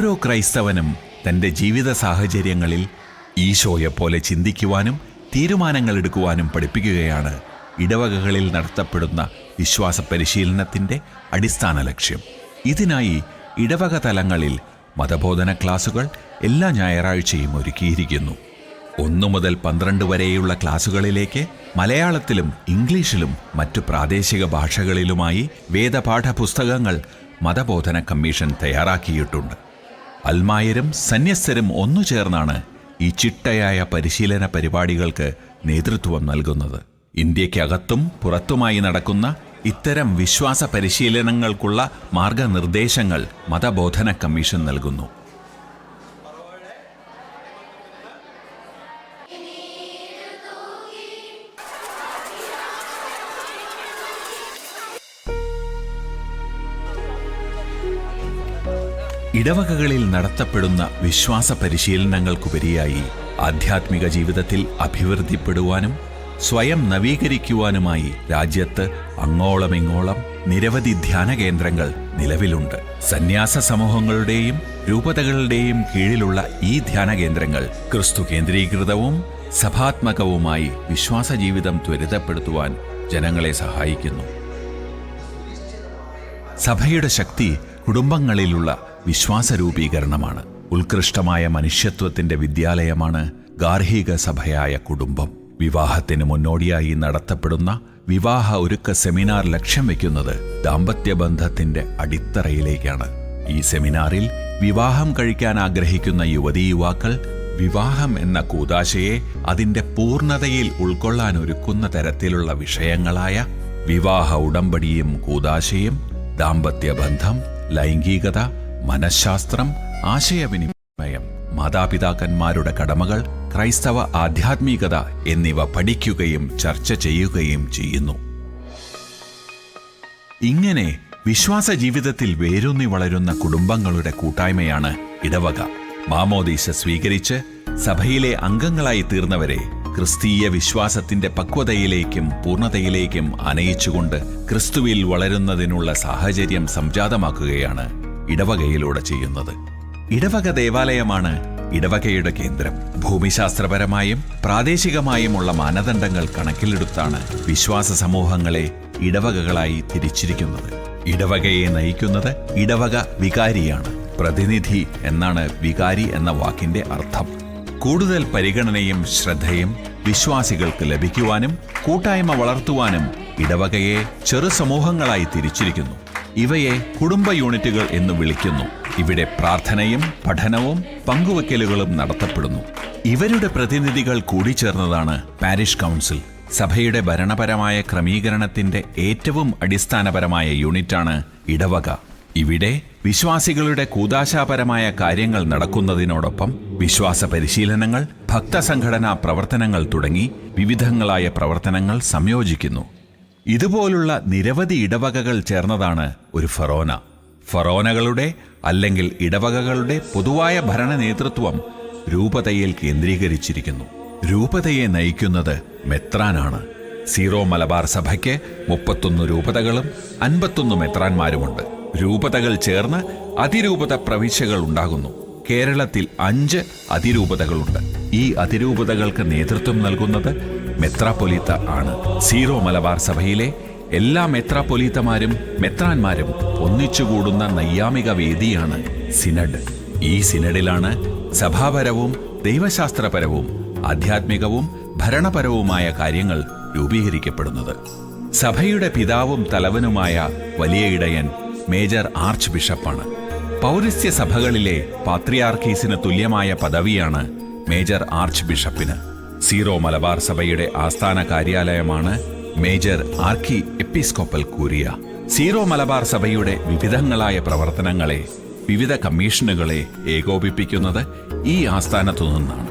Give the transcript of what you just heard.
ഓരോ ക്രൈസ്തവനും തൻ്റെ ജീവിത സാഹചര്യങ്ങളിൽ ഈശോയെപ്പോലെ ചിന്തിക്കുവാനും തീരുമാനങ്ങൾ എടുക്കുവാനും പഠിപ്പിക്കുകയാണ് ഇടവകകളിൽ നടത്തപ്പെടുന്ന വിശ്വാസ പരിശീലനത്തിൻ്റെ അടിസ്ഥാന ലക്ഷ്യം. ഇതിനായി ഇടവക തലങ്ങളിൽ മതബോധന ക്ലാസുകൾ എല്ലാ ഞായറാഴ്ചയും ഒരുക്കിയിരിക്കുന്നു. 1 മുതൽ 12 വരെയുള്ള ക്ലാസുകളിലേക്ക് മലയാളത്തിലും ഇംഗ്ലീഷിലും മറ്റു പ്രാദേശിക ഭാഷകളിലുമായി വേദപാഠപുസ്തകങ്ങൾ മതബോധന കമ്മീഷൻ തയ്യാറാക്കിയിട്ടുണ്ട്. അൽമായരും സന്യസ്തരും ഒന്നുചേർന്നാണ് ഈ ചിട്ടയായ പരിശീലന പരിപാടികൾക്ക് നേതൃത്വം നൽകുന്നത്. ഇന്ത്യക്കകത്തും പുറത്തുമായി നടക്കുന്ന ഇത്തരം വിശ്വാസ പരിശീലനങ്ങൾക്കുള്ള മാർഗനിർദ്ദേശങ്ങൾ മതബോധന കമ്മീഷൻ നൽകുന്നു. ഇടവകകളിൽ നടത്തപ്പെടുന്ന വിശ്വാസ പരിശീലനങ്ങൾക്കുപരിയായി ആധ്യാത്മിക ജീവിതത്തിൽ അഭിവൃദ്ധിപ്പെടുവാനും സ്വയം നവീകരിക്കുവാനുമായി രാജ്യത്ത് അങ്ങോളമിങ്ങോളം നിരവധി ധ്യാന കേന്ദ്രങ്ങൾ നിലവിലുണ്ട്. സന്യാസ സമൂഹങ്ങളുടെയും രൂപതകളുടെയും കീഴിലുള്ള ഈ ധ്യാന കേന്ദ്രങ്ങൾ ക്രിസ്തു കേന്ദ്രീകൃതവും സഭാത്മകവുമായി വിശ്വാസ ജീവിതം ത്വരിതപ്പെടുത്തുവാൻ ജനങ്ങളെ സഹായിക്കുന്നു. സഭയുടെ ശക്തി കുടുംബങ്ങളിലുള്ള വിശ്വാസ രൂപീകരണമാണ്. ഉത്കൃഷ്ടമായ മനുഷ്യത്വത്തിന്റെ വിദ്യാലയമാണ് ഗാർഹിക സഭയായ കുടുംബം. വിവാഹത്തിന് മുന്നോടിയായി നടത്തപ്പെടുന്ന വിവാഹ ഒരുക്ക സെമിനാർ ലക്ഷ്യം വയ്ക്കുന്നത് ദാമ്പത്യബന്ധത്തിന്റെ അടിത്തറയിലേക്കാണ്. ഈ സെമിനാറിൽ വിവാഹം കഴിക്കാൻ ആഗ്രഹിക്കുന്ന യുവതീ യുവാക്കൾ വിവാഹം എന്ന കൂദാശയെ അതിന്റെ പൂർണ്ണതയിൽ ഉൾക്കൊള്ളാൻ ഒരുക്കുന്ന തരത്തിലുള്ള വിഷയങ്ങളായ വിവാഹ ഉടമ്പടിയും കൂദാശയും, ദാമ്പത്യബന്ധം, ലൈംഗികത, മനഃശാസ്ത്രം, ആശയവിനിമയം, മാതാപിതാക്കന്മാരുടെ കടമകൾ, ക്രൈസ്തവ ആധ്യാത്മികത എന്നിവ പഠിക്കുകയും ചർച്ച ചെയ്യുകയും ചെയ്യുന്നു. ഇങ്ങനെ വിശ്വാസ ജീവിതത്തിൽ വേരൂന്നി വളരുന്ന കുടുംബങ്ങളുടെ കൂട്ടായ്മയാണ് ഇടവക. മാമോദീസ സ്വീകരിച്ച് സഭയിലെ അംഗങ്ങളായി തീർന്നവരെ ക്രിസ്തീയ വിശ്വാസത്തിന്റെ പക്വതയിലേക്കും പൂർണ്ണതയിലേക്കും അനയിച്ചുകൊണ്ട് ക്രിസ്തുവിൽ വളരുന്നതിനുള്ള സാഹചര്യം സംജാതമാക്കുകയാണ് ഇടവകയിലൂടെ ചെയ്യുന്നത്. ഇടവക ദേവാലയമാണ് ഇടവകയുടെ കേന്ദ്രം. ഭൂമിശാസ്ത്രപരമായും പ്രാദേശികമായുമുള്ള മാനദണ്ഡങ്ങൾ കണക്കിലെടുത്താണ് വിശ്വാസ സമൂഹങ്ങളെ ഇടവകകളായി തിരിച്ചിരിക്കുന്നത്. ഇടവകയെ നയിക്കുന്നത് ഇടവക വികാരിയാണ്. പ്രതിനിധി എന്നാണ് വികാരി എന്ന വാക്കിന്റെ അർത്ഥം. കൂടുതൽ പരിഗണനയും ശ്രദ്ധയും വിശ്വാസികൾക്ക് ലഭിക്കുവാനും കൂട്ടായ്മ വളർത്തുവാനും ഇടവകയെ ചെറു സമൂഹങ്ങളായി തിരിച്ചിരിക്കുന്നു. ഇവയെ കുടുംബ യൂണിറ്റുകൾ എന്ന് വിളിക്കുന്നു. ഇവിടെ പ്രാർത്ഥനയും പഠനവും പങ്കുവയ്ക്കലുകളും നടത്തപ്പെടുന്നു. ഇവരുടെ പ്രതിനിധികൾ കൂടിച്ചേർന്നതാണ് പാരിഷ് കൗൺസിൽ. സഭയുടെ ഭരണപരമായ ക്രമീകരണത്തിന്റെ ഏറ്റവും അടിസ്ഥാനപരമായ യൂണിറ്റാണ് ഇടവക. ഇവിടെ വിശ്വാസികളുടെ കൂദാശാപരമായ കാര്യങ്ങൾ നടക്കുന്നതിനോടൊപ്പം വിശ്വാസ പരിശീലനങ്ങൾ, ഭക്തസംഘടനാ പ്രവർത്തനങ്ങൾ തുടങ്ങി വിവിധങ്ങളായ പ്രവർത്തനങ്ങൾ സംയോജിക്കുന്നു. ഇതുപോലുള്ള നിരവധി ഇടവകകൾ ചേർന്നതാണ് ഒരു ഫറോന. ഫറോനകളുടെ അല്ലെങ്കിൽ ഇടവകകളുടെ പൊതുവായ ഭരണ നേതൃത്വം രൂപതയിൽ കേന്ദ്രീകരിച്ചിരിക്കുന്നു. രൂപതയെ നയിക്കുന്നത് മെത്രാനാണ്. സീറോ മലബാർ സഭയ്ക്ക് 31 രൂപതകളും 51 മെത്രാന്മാരുമുണ്ട്. രൂപതകൾ ചേർന്ന് അതിരൂപത പ്രവിശ്യകൾ ഉണ്ടാകുന്നു. കേരളത്തിൽ 5 അതിരൂപതകളുണ്ട്. ഈ അതിരൂപതകൾക്ക് നേതൃത്വം നൽകുന്നത് മെത്രാപ്പൊലീത്ത ആണ്. സീറോ മലബാർ സഭയിലെ എല്ലാ മെത്രാപ്പൊലീത്തമാരും മെത്രാന്മാരും ഒന്നിച്ചുകൂടുന്ന നൈയാമിക വേദിയാണ് സിനഡ്. ഈ സിനഡിലാണ് സഭാപരവും ദൈവശാസ്ത്രപരവും ആധ്യാത്മികവും ഭരണപരവുമായ കാര്യങ്ങൾ രൂപീകരിക്കപ്പെടുന്നത്. സഭയുടെ പിതാവും തലവനുമായ വലിയ ഇടയൻ മേജർ ആർച്ച് ബിഷപ്പാണ്. പൗരസ്ത്യ സഭകളിലെ പാത്രിയാർക്കീസിന് തുല്യമായ പദവിയാണ് മേജർ ആർച്ച് ബിഷപ്പിന്. സീറോ മലബാർ സഭയുടെ ആസ്ഥാന കാര്യാലയമാണ് major archiepiscopal curia. Syro Malabar സഭയുടെ വിവിധങ്ങളായ പ്രവർത്തനങ്ങളെ, വിവിധ കമ്മീഷനുകളെ ഏകോപിപ്പിക്കുന്നത് ഈ ആസ്ഥാനത്തു നിന്നാണ്.